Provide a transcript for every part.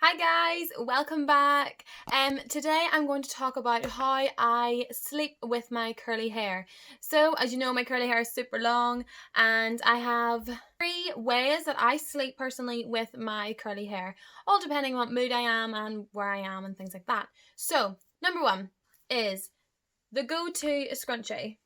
Hi guys, welcome back. Today I'm going to talk about how I sleep with my curly hair. So as you know, my curly hair is super long and I have 3 ways that I sleep personally with my curly hair, all depending on what mood I am and where I am and things like that. So number 1 is the go-to scrunchie.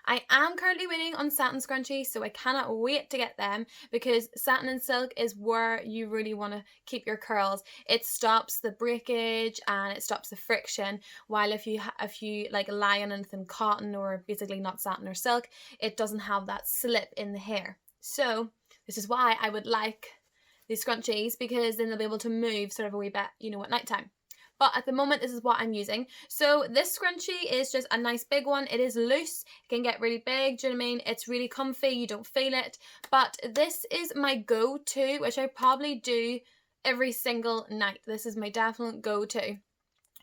I am currently waiting on satin scrunchies, so I cannot wait to get them because satin and silk is where you really want to keep your curls. It stops the breakage and it stops the friction, while if you like lie on anything cotton or basically not satin or silk, it doesn't have that slip in the hair. So this is why I would like these scrunchies, because then they'll be able to move sort of a wee bit, at night time. But at the moment, this is what I'm using. So this scrunchie is just a nice big one. It is loose. It can get really big. Do you know what I mean? It's really comfy. You don't feel it. But this is my go-to, which I probably do every single night. This is my definite go-to.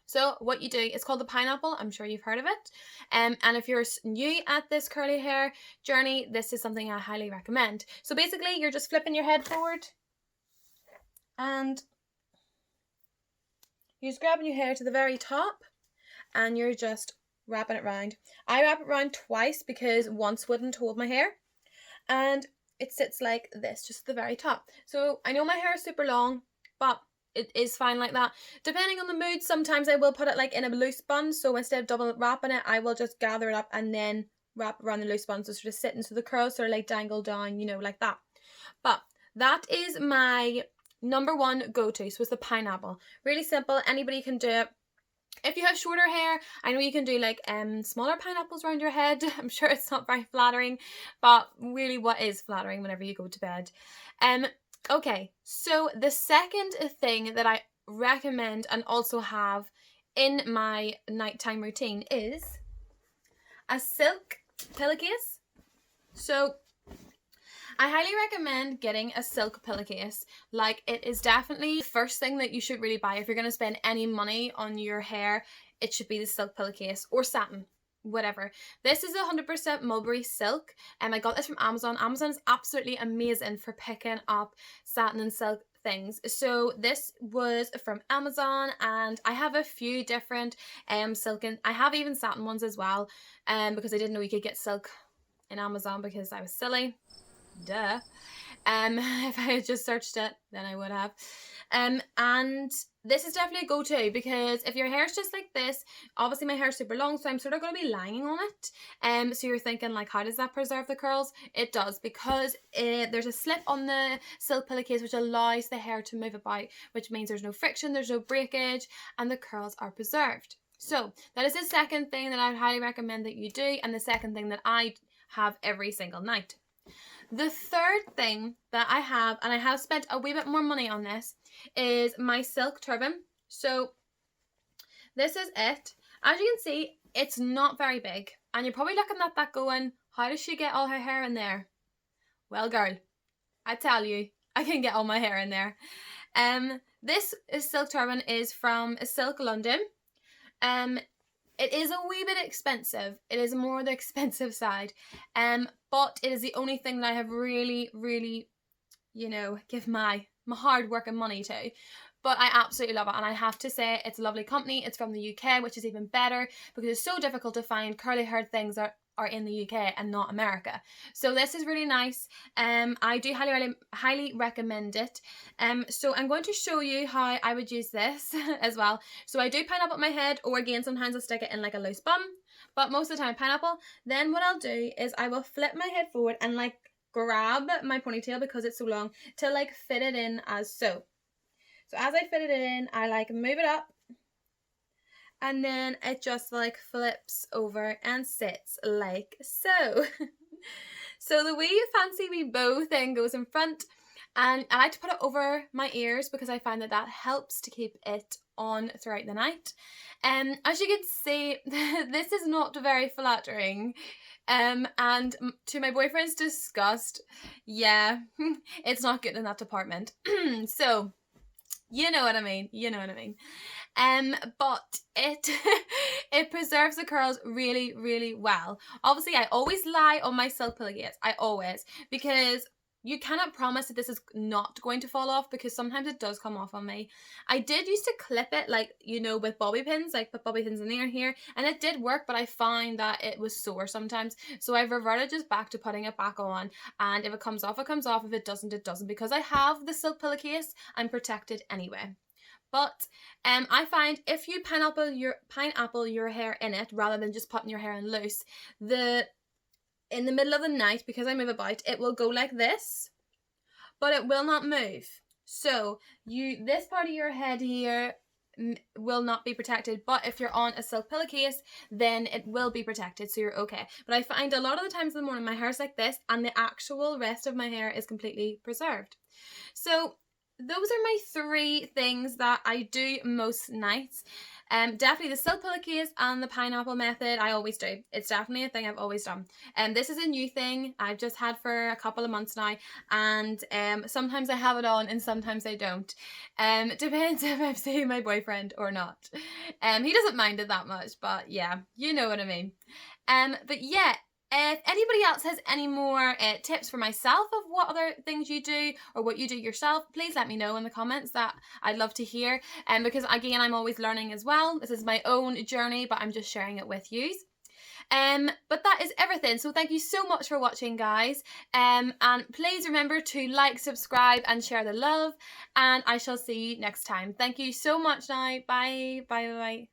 So what you do, it's called the pineapple. I'm sure you've heard of it. And if you're new at this curly hair journey, this is something I highly recommend. So basically, you're just flipping your head forward and you're just grabbing your hair to the very top and you're just wrapping it round. I wrap it round twice because once wouldn't hold my hair. And it sits like this, just at the very top. So I know my hair is super long, but it is fine like that. Depending on the mood, sometimes I will put it like in a loose bun. So instead of double wrapping it, I will just gather it up and then wrap around the loose bun. So sort of sitting, so the curls sort of like dangle down, like that. But that is my number 1 go-to. So it's the pineapple. Really simple. Anybody can do it. If you have shorter hair, I know you can do like smaller pineapples around your head. I'm sure it's not very flattering, but really what is flattering whenever you go to bed. Okay, so the second thing that I recommend and also have in my nighttime routine is a silk pillowcase. So I highly recommend getting a silk pillowcase. Like, it is definitely the first thing that you should really buy. If you're going to spend any money on your hair, it should be the silk pillowcase or satin, whatever. This is 100% mulberry silk, and I got this from Amazon. Amazon is absolutely amazing for picking up satin and silk things. So this was from Amazon, and I have a few different silk, and I have even satin ones as well, because I didn't know you could get silk in Amazon because I was silly. Duh. If I had just searched it, then I would have. And this is definitely a go-to, because if your hair's just like this, obviously my hair's super long, so I'm sort of going to be lying on it. So you're thinking, like, how does that preserve the curls? It does, because there's a slip on the silk pillowcase which allows the hair to move about, which means there's no friction, there's no breakage, and the curls are preserved. So that is the second thing that I would highly recommend that you do, and the second thing that I have every single night. The third thing that I have, and I have spent a wee bit more money on this, is my silk turban. So this is it. As you can see, it's not very big. And you're probably looking at that going, how does she get all her hair in there? Well, girl, I tell you, I can get all my hair in there. This silk turban is from Silk London. It is a wee bit expensive. It is more the expensive side. But it is the only thing that I have really, really, give my hard work and money to. But I absolutely love it. And I have to say, it's a lovely company. It's from the UK, which is even better, because it's so difficult to find curly haired things that are in the UK and not America. So this is really nice. I do highly recommend it. So I'm going to show you how I would use this as well. So I do pineapple my head, or again, sometimes I'll stick it in like a loose bun, but most of the time pineapple. Then what I'll do is I will flip my head forward and like grab my ponytail, because it's so long, to like fit it in as so. So as I fit it in, I like move it up, and then it just like flips over and sits like so. So the wee fancy wee bow thing goes in front, and I like to put it over my ears because I find that helps to keep it on throughout the night. As you can see, this is not very flattering. And to my boyfriend's disgust, yeah, it's not good in that department. So, you know what I mean. But it it preserves the curls really, really well. Obviously, I always lie on my silk pillowcase. I always, because you cannot promise that this is not going to fall off, because sometimes it does come off on me. I did used to clip it, like, you know, with bobby pins, like put bobby pins in the ear here, and it did work, but I found that it was sore sometimes. So I've reverted just back to putting it back on, and if it comes off, it comes off. If it doesn't, it doesn't. Because I have the silk pillowcase, I'm protected anyway. But I find if you pineapple your hair in it rather than just putting your hair in loose, in the middle of the night, because I move about, it will go like this, but it will not move. So this part of your head here will not be protected, but if you're on a silk pillowcase, then it will be protected, so you're okay. But I find a lot of the times in the morning my hair's like this, and the actual rest of my hair is completely preserved. So those are my 3 things that I do most nights. Definitely the silk pillowcase and the pineapple method I always do. It's definitely a thing I've always done. This is a new thing I've just had for a couple of months now, and sometimes I have it on and sometimes I don't. Depends if I'm seeing my boyfriend or not. He doesn't mind it that much, but yeah, you know what I mean. But yeah, if anybody else has any more tips for myself of what other things you do or what you do yourself, please let me know in the comments. That I'd love to hear. Because again, I'm always learning as well. This is my own journey, but I'm just sharing it with you. But that is everything. So thank you so much for watching, guys. And please remember to like, subscribe, and share the love. And I shall see you next time. Thank you so much now. Bye. Bye. Bye.